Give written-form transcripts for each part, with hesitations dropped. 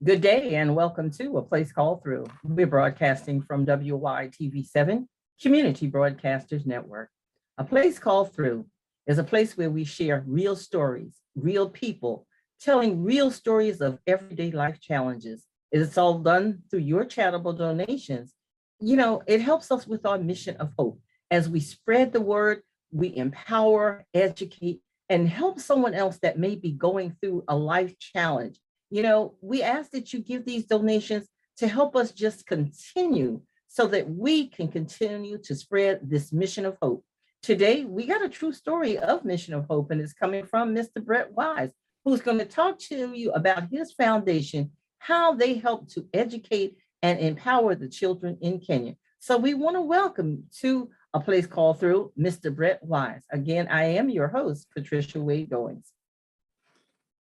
Good day and welcome to A Place Called Through. We're broadcasting from WYTV7, Community Broadcasters Network. A Place Called Through is a place where we share real stories, real people, telling real stories of everyday life challenges. It's all done through your charitable donations. It helps us with our mission of hope. As we spread the word, we empower, educate, and help someone else that may be going through a life challenge. We ask that you give these donations to help us just continue so that we can continue to spread this mission of hope. Today, we got a true story of Mission of Hope, and it's coming from Mr. Brett Weiss, who's going to talk to you about his foundation, how they help to educate and empower the children in Kenya. So we want to welcome to A Place Called Through, Mr. Brett Weiss. Again, I am your host, Patricia Wade Goings.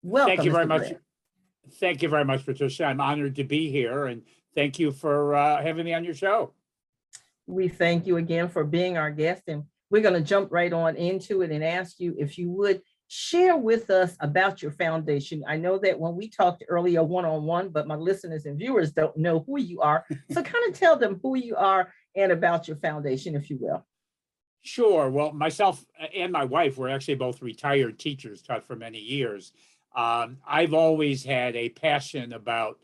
Welcome. Thank you very much. Thank you very much, Patricia. I'm honored to be here, and thank you for having me on your show. We thank you again for being our guest, and we're going to jump right on into it and ask you if you would share with us about your foundation. I know that when we talked earlier one-on-one, but my listeners and viewers don't know who you are. So kind of tell them who you are and about your foundation, if you will. Sure. Well, myself and my wife were actually both retired teachers, taught for many years. I've always had a passion about,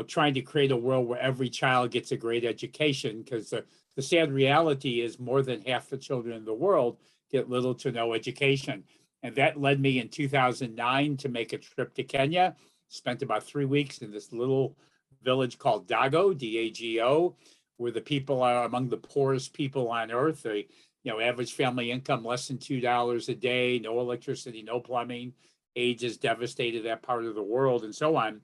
trying to create a world where every child gets a great education, because the sad reality is more than half the children in the world get little to no education. And that led me in 2009 to make a trip to Kenya, spent about 3 weeks in this little village called Dago, D-A-G-O, where the people are among the poorest people on earth. Average family income less than $2 a day, no electricity, no plumbing. AIDS has devastated that part of the world, and so on.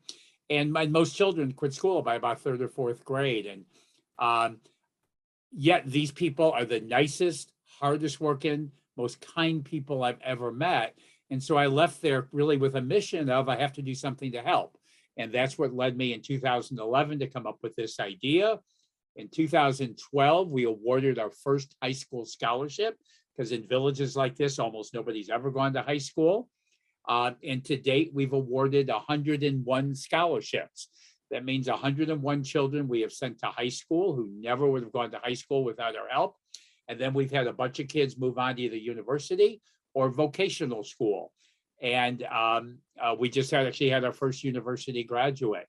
And most children quit school by about third or fourth grade. And yet these people are the nicest, hardest working, most kind people I've ever met. And so I left there really with a mission of I have to do something to help. And that's what led me in 2011 to come up with this idea. In 2012, we awarded our first high school scholarship, because in villages like this, almost nobody's ever gone to high school. And to date, we've awarded 101 scholarships. That means 101 children we have sent to high school who never would have gone to high school without our help. And then we've had a bunch of kids move on to either university or vocational school. And we just actually had our first university graduate.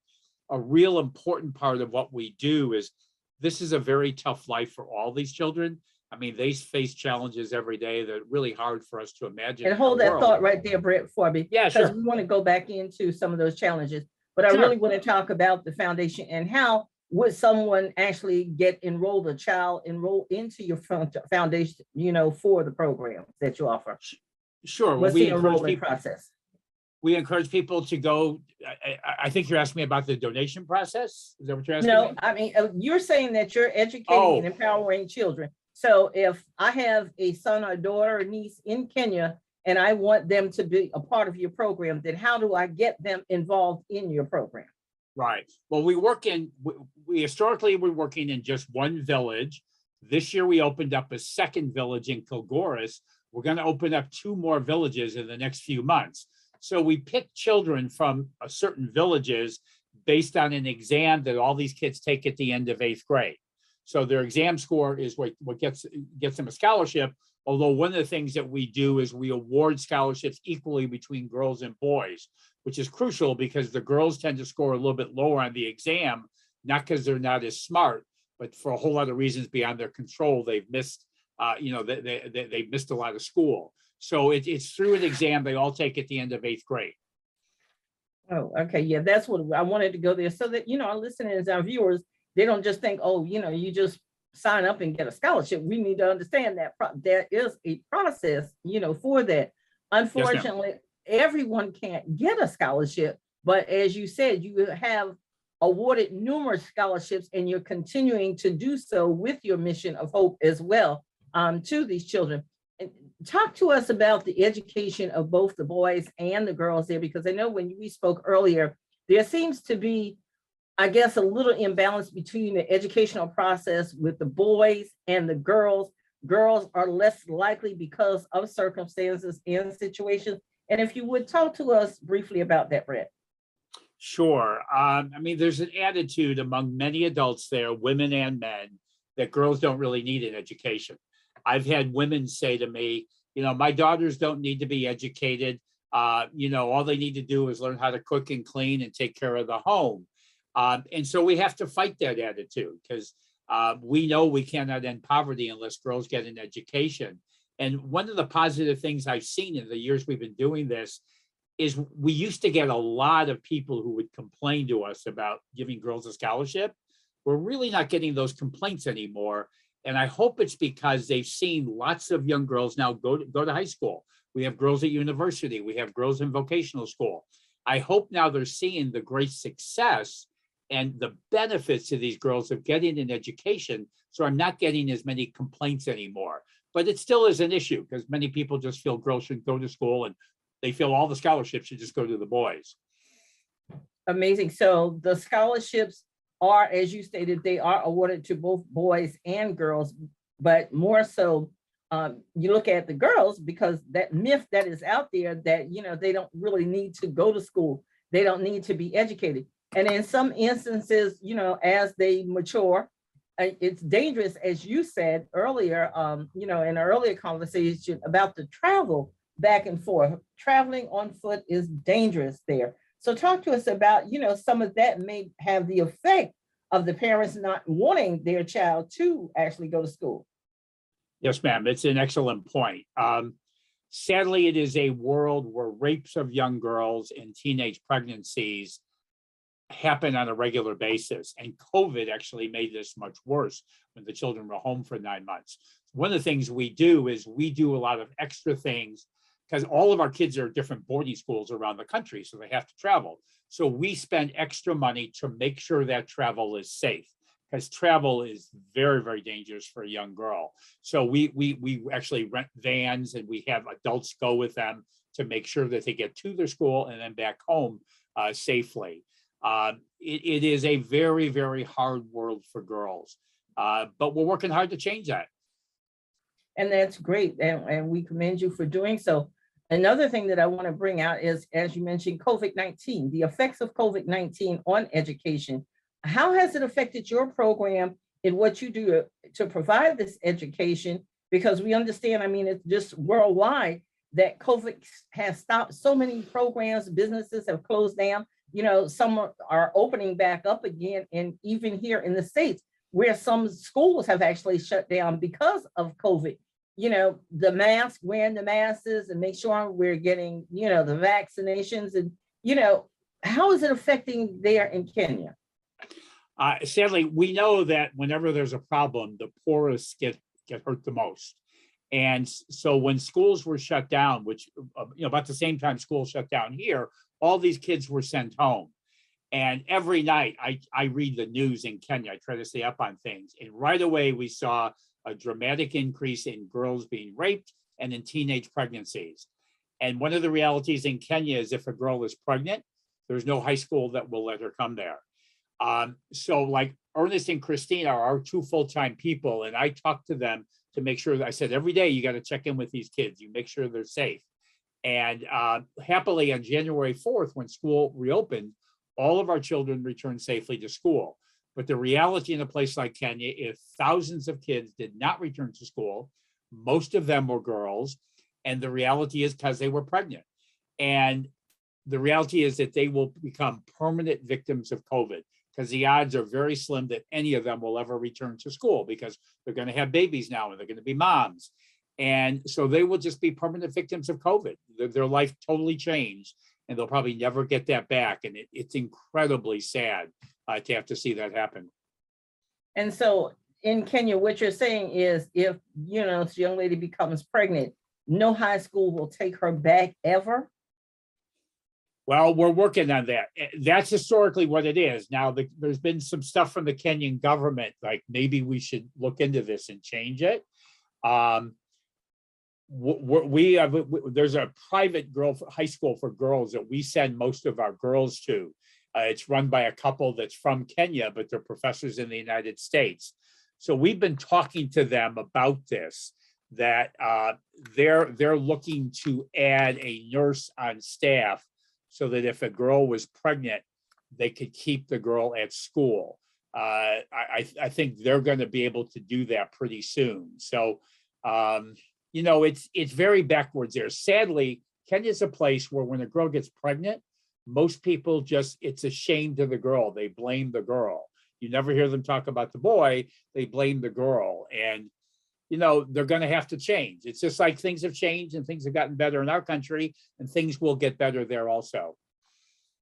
A real important part of what we do is this is a very tough life for all these children. I mean, they face challenges every day that are really hard for us to imagine. And hold that thought right there, Brett, for me. Yeah, sure. Because we want to go back into some of those challenges. But I really want to talk about the foundation and how would someone actually get a child enroll into your foundation, for the program that you offer. Sure. What's the enrollment process? We encourage people to go. I think you're asking me about the donation process. Is that what you're asking? No, I mean, you're saying that you're educating and empowering children. So if I have a son or daughter or niece in Kenya and I want them to be a part of your program, then how do I get them involved in your program? Right. Well, we historically we're working in just one village. This year we opened up a second village in Kilgoris. We're going to open up 2 more villages in the next few months. So we pick children from certain villages based on an exam that all these kids take at the end of 8th grade. So their exam score is what gets them a scholarship. Although one of the things that we do is we award scholarships equally between girls and boys, which is crucial because the girls tend to score a little bit lower on the exam, not because they're not as smart, but for a whole lot of reasons beyond their control. They've missed, they've missed a lot of school. So it's through an exam they all take at the end of 8th grade. Oh, okay. Yeah, that's what I wanted to go there so that, our listeners, our viewers, they don't just think, you just sign up and get a scholarship. We need to understand that there is a process, for that. Unfortunately, everyone can't get a scholarship, but as you said, you have awarded numerous scholarships and you're continuing to do so with your mission of hope as well to these children. And talk to us about the education of both the boys and the girls there, because I know when we spoke earlier, there seems to be, I guess, a little imbalance between the educational process with the boys and the girls. Girls are less likely because of circumstances and situations. And if you would talk to us briefly about that, Brett. Sure. I mean, there's an attitude among many adults there, women and men, that girls don't really need an education. I've had women say to me, my daughters don't need to be educated. All they need to do is learn how to cook and clean and take care of the home. And so we have to fight that attitude because we know we cannot end poverty unless girls get an education. And one of the positive things I've seen in the years we've been doing this is we used to get a lot of people who would complain to us about giving girls a scholarship. We're really not getting those complaints anymore. And I hope it's because they've seen lots of young girls now go to high school. We have girls at university. We have girls in vocational school. I hope now they're seeing the great success and the benefits to these girls of getting an education. So I'm not getting as many complaints anymore. But it still is an issue because many people just feel girls shouldn't go to school and they feel all the scholarships should just go to the boys. Amazing. So the scholarships are, as you stated, they are awarded to both boys and girls, but more so you look at the girls because that myth that is out there that, they don't really need to go to school. They don't need to be educated. And in some instances, as they mature, it's dangerous, as you said earlier, in an earlier conversation about the travel back and forth. Traveling on foot is dangerous there. So talk to us about, some of that may have the effect of the parents not wanting their child to actually go to school. Yes, ma'am. It's an excellent point. Sadly, it is a world where rapes of young girls and teenage pregnancies happen on a regular basis. And COVID actually made this much worse when the children were home for 9 months. One of the things we do is we do a lot of extra things because all of our kids are at different boarding schools around the country, so they have to travel. So we spend extra money to make sure that travel is safe because travel is very, very dangerous for a young girl. So we actually rent vans and we have adults go with them to make sure that they get to their school and then back home safely. It is a very, very hard world for girls, but we're working hard to change that. And that's great. And we commend you for doing so. Another thing that I want to bring out is, as you mentioned, COVID-19, the effects of COVID-19 on education. How has it affected your program in what you do to provide this education? Because we understand, it's just worldwide that COVID has stopped so many programs, businesses have closed down. Some are opening back up again. And even here in the States, where some schools have actually shut down because of COVID, the mask, wearing the masks and make sure we're getting, the vaccinations and, how is it affecting there in Kenya? Sadly, we know that whenever there's a problem, the poorest get hurt the most. And so when schools were shut down, which, about the same time schools shut down here, all these kids were sent home. And every night I read the news in Kenya, I try to stay up on things. And right away, we saw a dramatic increase in girls being raped and in teenage pregnancies. And one of the realities in Kenya is if a girl is pregnant, there's no high school that will let her come there. So like Ernest and Christine are our two full-time people. And I talk to them to make sure that I said, every day you got to check in with these kids. You make sure they're safe. And happily on January 4th, when school reopened, all of our children returned safely to school. But the reality in a place like Kenya, if thousands of kids did not return to school, most of them were girls. And the reality is because they were pregnant. And the reality is that they will become permanent victims of COVID because the odds are very slim that any of them will ever return to school because they're going to have babies now and they're going to be moms. And so they will just be permanent victims of COVID. Their life totally changed and they'll probably never get that back. And it's incredibly sad to have to see that happen. And so in Kenya, what you're saying is if, this young lady becomes pregnant, no high school will take her back ever? Well, we're working on that. That's historically what it is. Now, there's been some stuff from the Kenyan government, like maybe we should look into this and change it. There's a private high school for girls that we send most of our girls to. It's run by a couple that's from Kenya, but they're professors in the United States. So we've been talking to them about this, that they're looking to add a nurse on staff so that if a girl was pregnant, they could keep the girl at school. I think they're going to be able to do that pretty soon. So, it's very backwards there. Sadly, Kenya's a place where when a girl gets pregnant, most people it's a shame to the girl. They blame the girl. You never hear them talk about the boy. They blame the girl. And, they're going to have to change. It's just like things have changed and things have gotten better in our country, and things will get better there also.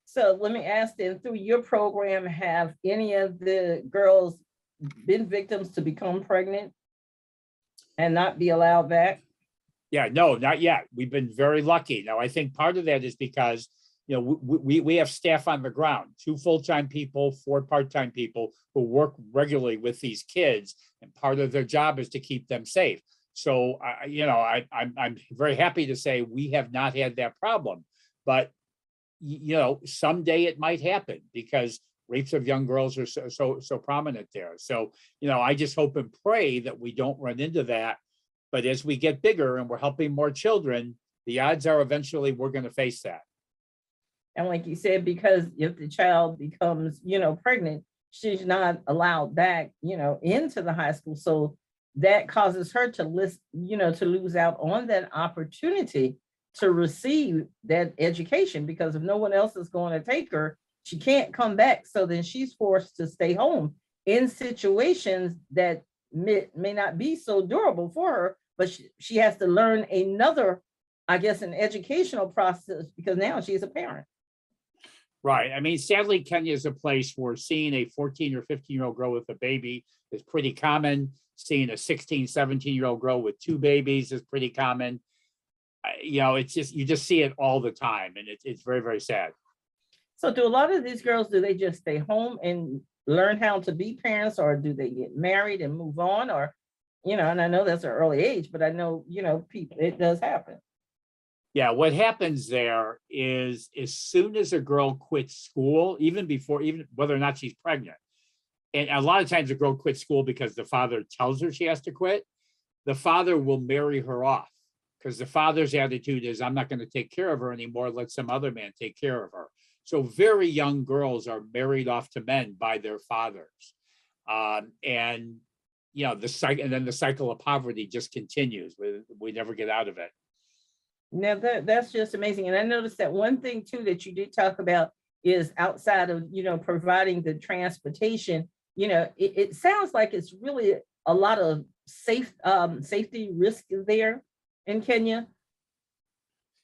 So let me ask then, through your program, have any of the girls been victims to become pregnant and not be allowed back? Yeah, no, not yet. We've been very lucky. Now, I think part of that is because, we have staff on the ground, 2 full-time people, 4 part-time people who work regularly with these kids, and part of their job is to keep them safe. So, I'm very happy to say we have not had that problem, but someday it might happen because rapes of young girls are so prominent there. So, I just hope and pray that we don't run into that. But as we get bigger and we're helping more children, the odds are eventually we're going to face that. And like you said, because if the child becomes, pregnant, she's not allowed back, into the high school. So that causes her to lose out on that opportunity to receive that education, because if no one else is going to take her, she can't come back. So then she's forced to stay home in situations that may not be so durable for her, but she has to learn another, an educational process, because now she's a parent. Right. I mean, sadly, Kenya is a place where seeing a 14 or 15-year-old girl with a baby is pretty common. Seeing a 16, 17-year-old girl with 2 babies is pretty common. It's just, you just see it all the time, and it's very, very sad. So do a lot of these girls, do they just stay home and learn how to be parents, or do they get married and move on? Or, and I know that's an early age, but I know, people, it does happen. Yeah, what happens there is as soon as a girl quits school, even whether or not she's pregnant, and a lot of times a girl quits school because the father tells her she has to quit, the father will marry her off, because the father's attitude is, I'm not going to take care of her anymore. Let some other man take care of her. So very young girls are married off to men by their fathers. And the cycle of poverty just continues. We never get out of it. Now that's just amazing. And I noticed that one thing too that you did talk about is outside of, providing the transportation, it sounds like it's really a lot of safety risk there in Kenya,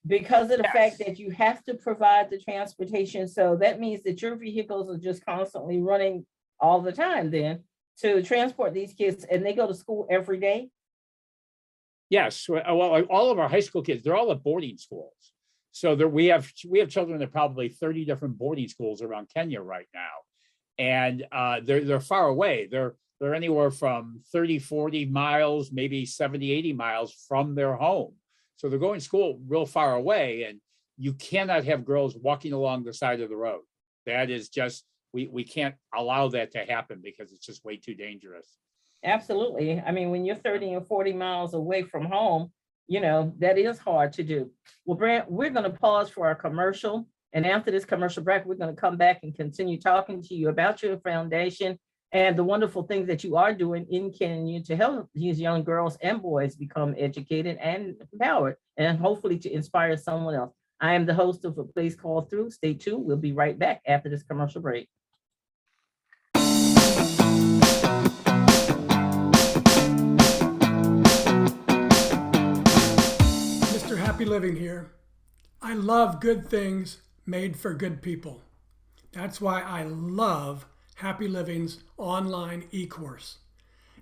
because of the fact that you have to provide the transportation. So that means that your vehicles are just constantly running all the time then to transport these kids, and they go to school every day. Yes, well, all of our high school kids, they're all at boarding schools. So we have children at probably 30 different boarding schools around Kenya right now, and they're far away. They're anywhere from 30, 40 miles, maybe 70, 80 miles from their home. So they're going to school real far away, and you cannot have girls walking along the side of the road. That is just, we can't allow that to happen because it's just way too dangerous. Absolutely. I mean, when you're 30 and 40 miles away from home, that is hard to do. Well, Brant, we're going to pause for our commercial. And after this commercial break, we're going to come back and continue talking to you about your foundation and the wonderful things that you are doing in Kenya to help these young girls and boys become educated and empowered, and hopefully to inspire someone else. I am the host of A Place Called Through. Stay tuned. We'll be right back after this commercial break. Happy Living here. I love good things made for good people. That's why I love Happy Living's online e-course.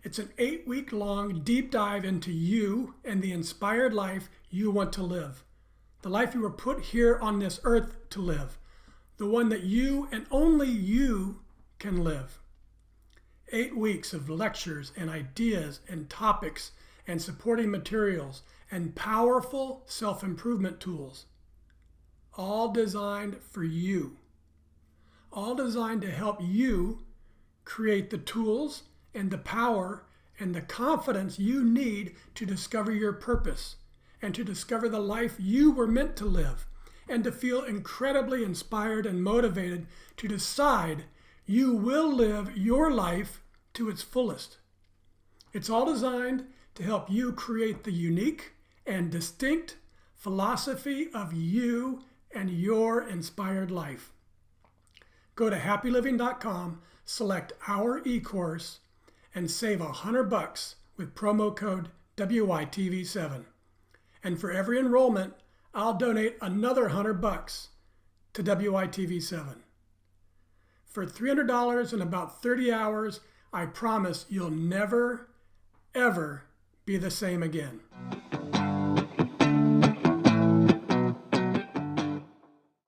It's an 8-week-long deep dive into you and the inspired life you want to live. The life you were put here on this earth to live. The one that you and only you can live. 8 weeks of lectures and ideas and topics and supporting materials and powerful self-improvement tools, all designed for you, all designed to help you create the tools and the power and the confidence you need to discover your purpose and to discover the life you were meant to live and to feel incredibly inspired and motivated to decide you will live your life to its fullest. It's all designed to help you create the unique and distinct philosophy of you and your inspired life. Go to happyliving.com, select our e-course, and save $100 with promo code WYTV7. And for every enrollment, I'll donate another $100 to WYTV7. For $300 and about 30 hours, I promise you'll never, ever be the same again.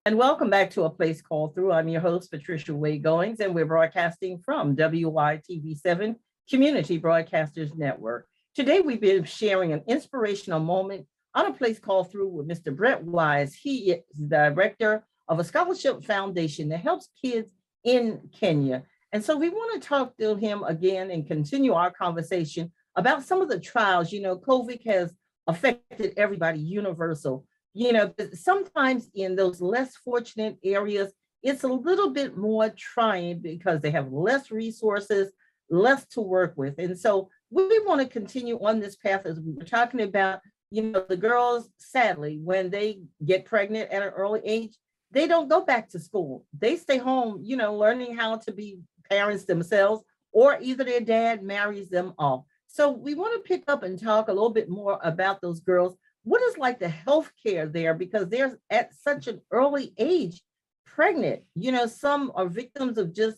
And welcome back to A Place Called Through. I'm your host, Patricia Wade Goings, and we're broadcasting from WYTV7 Community Broadcasters Network. Today, we've been sharing an inspirational moment on A Place Called Through with Mr. Brett Weiss. He is the director of a scholarship foundation that helps kids in Kenya. And so we want to talk to him again and continue our conversation about some of the trials. You know, COVID has affected everybody universal. You know, sometimes in those less fortunate areas, it's a little bit more trying because they have less resources, less to work with. And so we want to continue on this path as we were talking about, you know, the girls, sadly, when they get pregnant at an early age, they don't go back to school. They stay home, you know, learning how to be parents themselves, or either their dad marries them off. So we want to pick up and talk a little bit more about those girls. What is like the health care there? Because they're at such an early age pregnant. You know, some are victims of just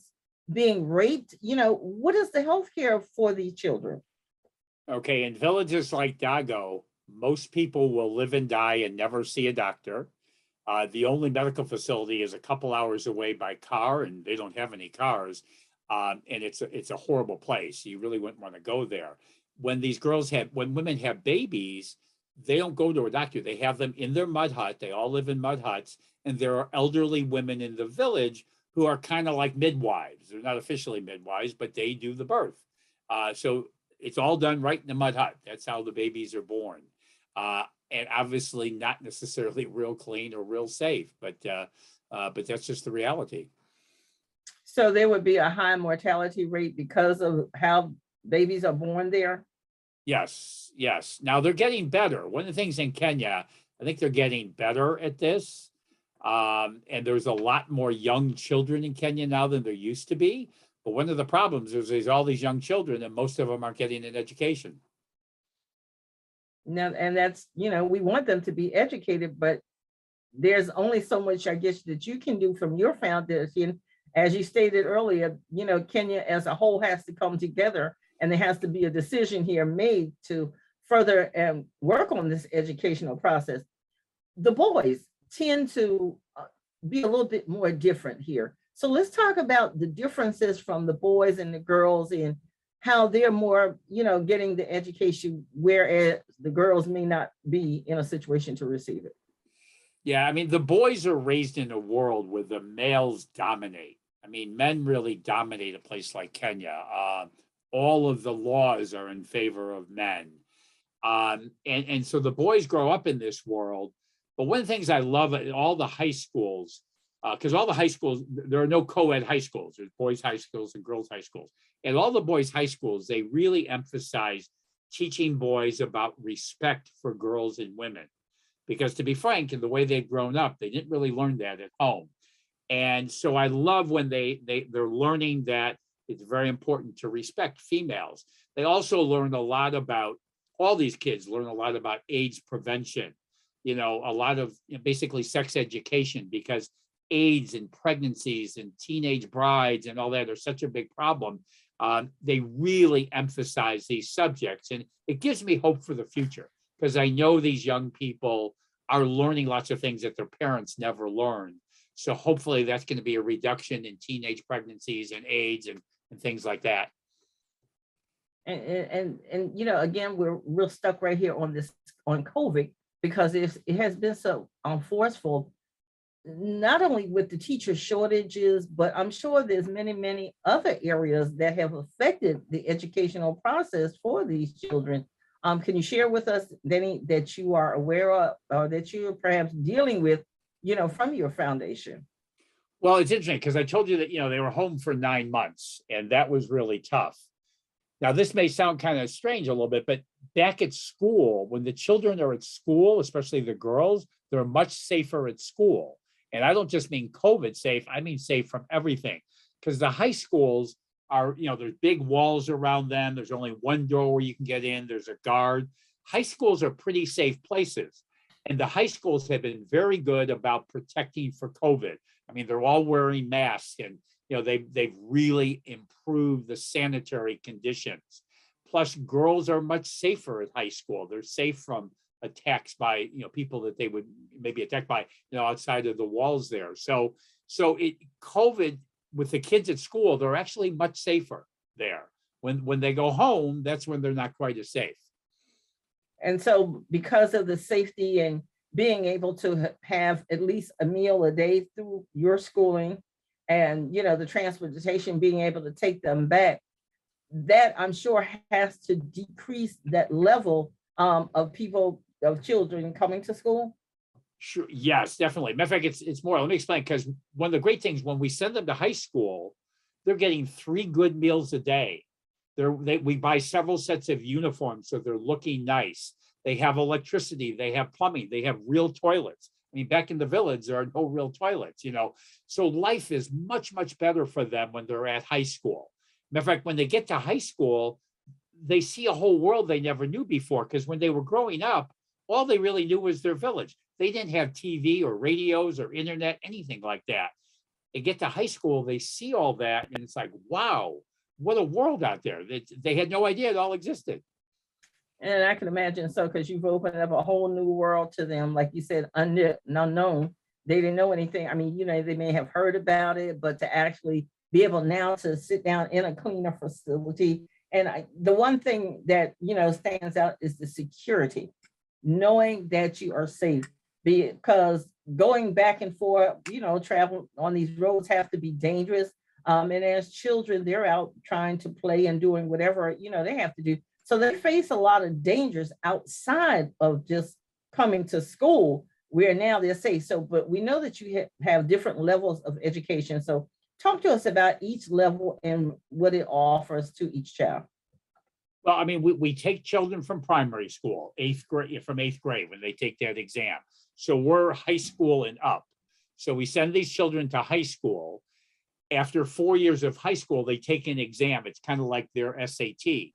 being raped. You know, what is the health care for these children? Okay, in villages like Dago, most people will live and die and never see a doctor. The only medical facility is a couple hours away by car, and they don't have any cars. And it's a horrible place. You really wouldn't want to go there. When women have babies, they don't go to a doctor. They have them in their mud hut. They all live in mud huts. And there are elderly women in the village who are kind of like midwives. They're not officially midwives, but they do the birth. So it's all done right in the mud hut. That's how the babies are born. And obviously not necessarily real clean or real safe, but that's just the reality. So there would be a high mortality rate because of how babies are born there? Yes. Now they're getting better. One of the things in Kenya, I think they're getting better at this. And there's a lot more young children in Kenya now than there used to be. But one of the problems is there's all these young children and most of them aren't getting an education. Now, and that's, you know, we want them to be educated, but there's only so much, I guess, that you can do from your foundation. As you stated earlier, you know, Kenya as a whole has to come together, and there has to be a decision here made to further work on this educational process. The boys tend to be a little bit more different here. So let's talk about the differences from the boys and the girls and how they're more, you know, getting the education, whereas the girls may not be in a situation to receive it. Yeah, I mean, the boys are raised in a world where the males dominate. I mean, men really dominate a place like Kenya. All of the laws are in favor of men. And so the boys grow up in this world. But one of the things I love at all the high schools, because all the high schools, there are no co-ed high schools. There's boys' high schools and girls' high schools. And all the boys' high schools, they really emphasize teaching boys about respect for girls and women. Because to be frank, in the way they've grown up, they didn't really learn that at home. And so I love when they're learning that it's very important to respect females. They also learn a lot about, all these kids learn a lot about AIDS prevention, you know, a lot of basically sex education, because AIDS and pregnancies and teenage brides and all that are such a big problem. They really emphasize these subjects, and it gives me hope for the future, because I know these young people are learning lots of things that their parents never learned. So hopefully that's going to be a reduction in teenage pregnancies and AIDS and things like that. And you know, again, we're stuck right here on COVID, because it has been so forceful, not only with the teacher shortages, but I'm sure there's many other areas that have affected the educational process for these children. Can you share with us any that you are aware of, or that you're perhaps dealing with, from your foundation? Well, it's interesting because I told you that, they were home for 9 months and that was really tough. Now, this may sound kind of strange a little bit, but back at school, when the children are at school, especially the girls, they're much safer at school. And I don't just mean COVID safe, I mean safe from everything. Because the high schools are, there's big walls around them. There's only one door where you can get in. There's a guard. High schools are pretty safe places. And the high schools have been very good about protecting for COVID. I mean, they're all wearing masks and, they've really improved the sanitary conditions. Plus, girls are much safer at high school. They're safe from attacks by, people that they would maybe attack by, outside of the walls there. So COVID with the kids at school, they're actually much safer there. When they go home, that's when they're not quite as safe. And so because of the safety and being able to have at least a meal a day through your schooling and, the transportation, being able to take them back, that I'm sure has to decrease that level of children coming to school. Sure. Yes, definitely. Matter of fact, it's more. Let me explain, because one of the great things when we send them to high school, they're getting 3 good meals a day. We buy several sets of uniforms, so they're looking nice. They have electricity, they have plumbing, they have real toilets. I mean, back in the village, there are no real toilets, So life is much, much better for them when they're at high school. Matter of fact, when they get to high school, they see a whole world they never knew before, because when they were growing up, all they really knew was their village. They didn't have TV or radios or internet, anything like that. They get to high school, they see all that, and it's like, wow, what a world out there. They had no idea it all existed. And I can imagine so, because you've opened up a whole new world to them, like you said, unknown. They didn't know anything. I mean, they may have heard about it, but to actually be able now to sit down in a cleaner facility. And the one thing that, stands out is the security, knowing that you are safe, because going back and forth, travel on these roads have to be dangerous. And as children, they're out trying to play and doing whatever, they have to do. So they face a lot of dangers outside of just coming to school, where now they're safe. So, but we know that you have different levels of education. So talk to us about each level and what it offers to each child. Well, I mean, we take children from primary school, from eighth grade when they take that exam. So we're high school and up. So we send these children to high school. After 4 years of high school, they take an exam. It's kind of like their SAT.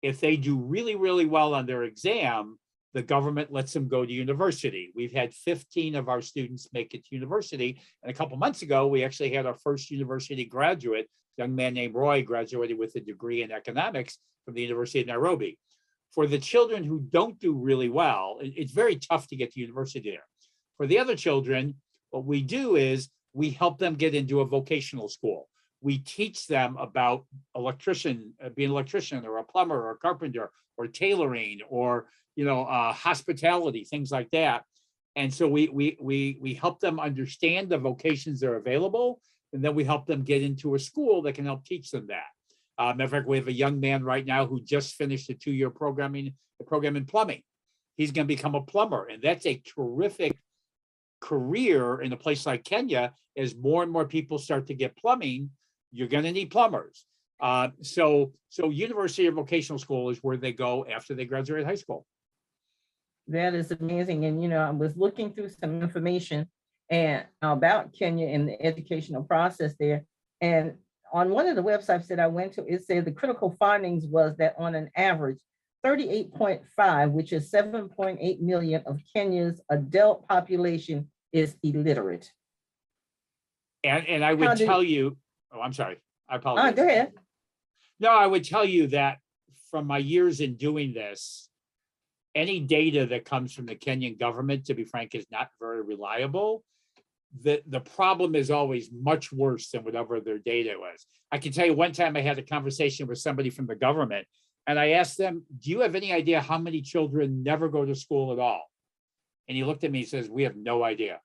If they do really, really well on their exam, the government lets them go to university. We've had 15 of our students make it to university. And a couple months ago, we actually had our first university graduate, a young man named Roy, graduated with a degree in economics from the University of Nairobi. For the children who don't do really well, it's very tough to get to university there. For the other children, what we do is we help them get into a vocational school. We teach them about being an electrician or a plumber or a carpenter or tailoring or hospitality, things like that. And so we help them understand the vocations that are available, and then we help them get into a school that can help teach them that. Matter of fact, we have a young man right now who just finished a 2-year program in plumbing. He's going to become a plumber, and that's a terrific career in a place like Kenya. As more and more people start to get plumbing, you're going to need plumbers. So university or vocational school is where they go after they graduate high school. That is amazing. And, I was looking through some information about Kenya and the educational process there. And on one of the websites that I went to, it said the critical findings was that on an average, 38.5, which is 7.8 million of Kenya's adult population is illiterate. And I would tell you, I'm sorry, I apologize. Go ahead. No, I would tell you that from my years in doing this, any data that comes from the Kenyan government, to be frank, is not very reliable. The problem is always much worse than whatever their data was. I can tell you one time I had a conversation with somebody from the government, and I asked them, do you have any idea how many children never go to school at all? And he looked at me and says, we have no idea.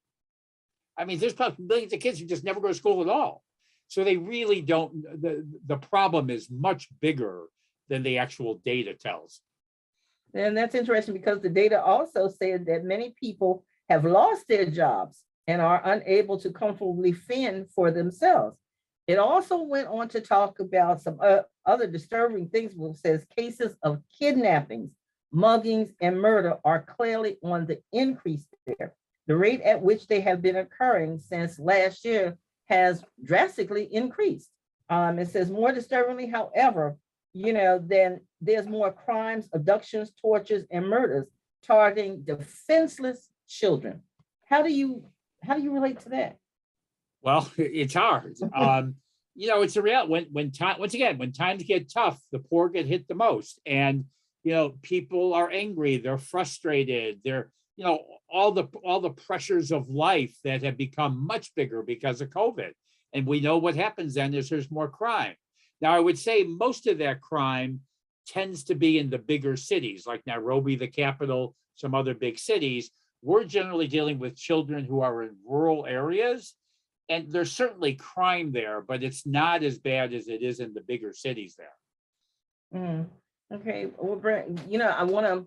I mean, there's probably millions of kids who just never go to school at all. So they really don't, the problem is much bigger than the actual data tells. And that's interesting because the data also said that many people have lost their jobs and are unable to comfortably fend for themselves. It also went on to talk about some other disturbing things. It says cases of kidnappings, muggings, and murder are clearly on the increase there. The rate at which they have been occurring since last year has drastically increased. It says more disturbingly, however, then there's more crimes, abductions, tortures, and murders targeting defenseless children. How do you relate to that? Well, it's hard. It's a real when time once again, when times get tough, the poor get hit the most. And people are angry, they're frustrated, they're all the pressures of life that have become much bigger because of COVID. And we know what happens then is there's more crime. Now, I would say most of that crime tends to be in the bigger cities like Nairobi, the capital, some other big cities. We're generally dealing with children who are in rural areas, and there's certainly crime there, but it's not as bad as it is in the bigger cities there. Okay, well, Brent, I want to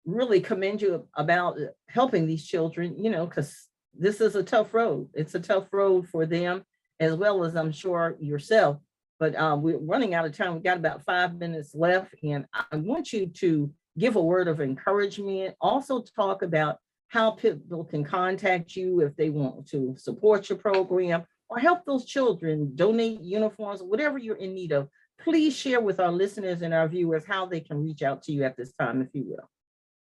really commend you about helping these children, because this is a tough road. It's a tough road for them, as well as I'm sure yourself. But we're running out of time. We've got about 5 minutes left, and I want you to give a word of encouragement. Also talk about how people can contact you if they want to support your program or help those children, donate uniforms, whatever you're in need of. Please share with our listeners and our viewers how they can reach out to you at this time, if you will.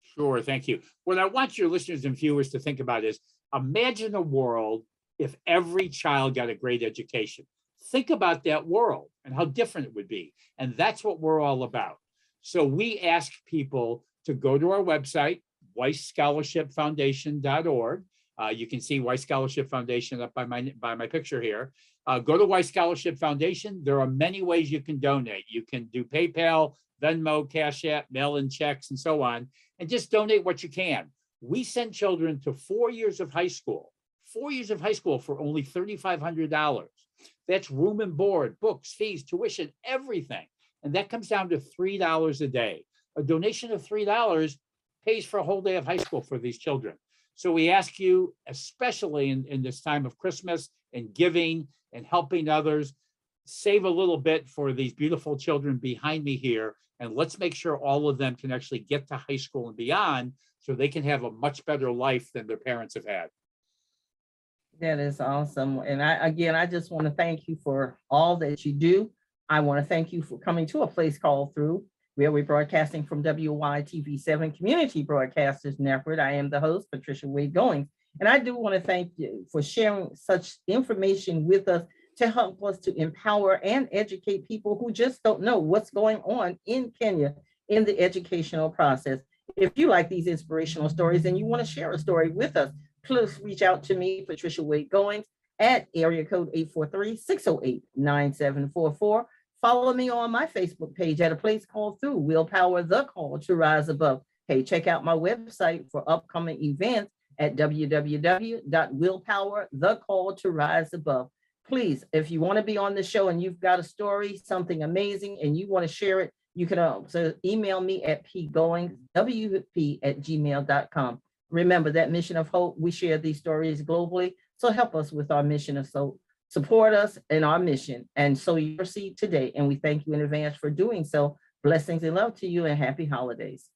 Sure, thank you. What I want your listeners and viewers to think about is imagine a world if every child got a great education. Think about that world and how different it would be. And that's what we're all about. So we ask people to go to our website, weissscholarshipfoundation.org. You can see Weiss Scholarship Foundation up by my picture here. Go to Weiss Scholarship Foundation. There are many ways you can donate. You can do PayPal, Venmo, Cash App, mail-in checks, and so on, and just donate what you can. We send children to 4 years of high school for only $3,500. That's room and board, books, fees, tuition, everything. And that comes down to $3 a day. A donation of $3 pays for a whole day of high school for these children. So we ask you, especially in this time of Christmas and giving and helping others, save a little bit for these beautiful children behind me here. And let's make sure all of them can actually get to high school and beyond so they can have a much better life than their parents have had. That is awesome. And I just want to thank you for all that you do. I want to thank you for coming to A Place Called Through, where we're broadcasting from WYTV7 Community Broadcasters Network. I am the host, Patricia Wade Goings. And I do want to thank you for sharing such information with us to help us to empower and educate people who just don't know what's going on in Kenya in the educational process. If you like these inspirational stories and you want to share a story with us, please reach out to me, Patricia Wade Goings, at area code 843-608-9744. Follow me on my Facebook page at A Place Called Through, Willpower, the Call to Rise Above. Hey, check out my website for upcoming events at www.willpower.the-call-to-rise-above. Please, if you want to be on the show and you've got a story, something amazing, and you want to share it, you can also email me at pgoingswp@gmail.com. Remember that mission of hope, we share these stories globally. So help us with our mission of soul. Support us in our mission and sow your seed today. And we thank you in advance for doing so. Blessings and love to you and happy holidays.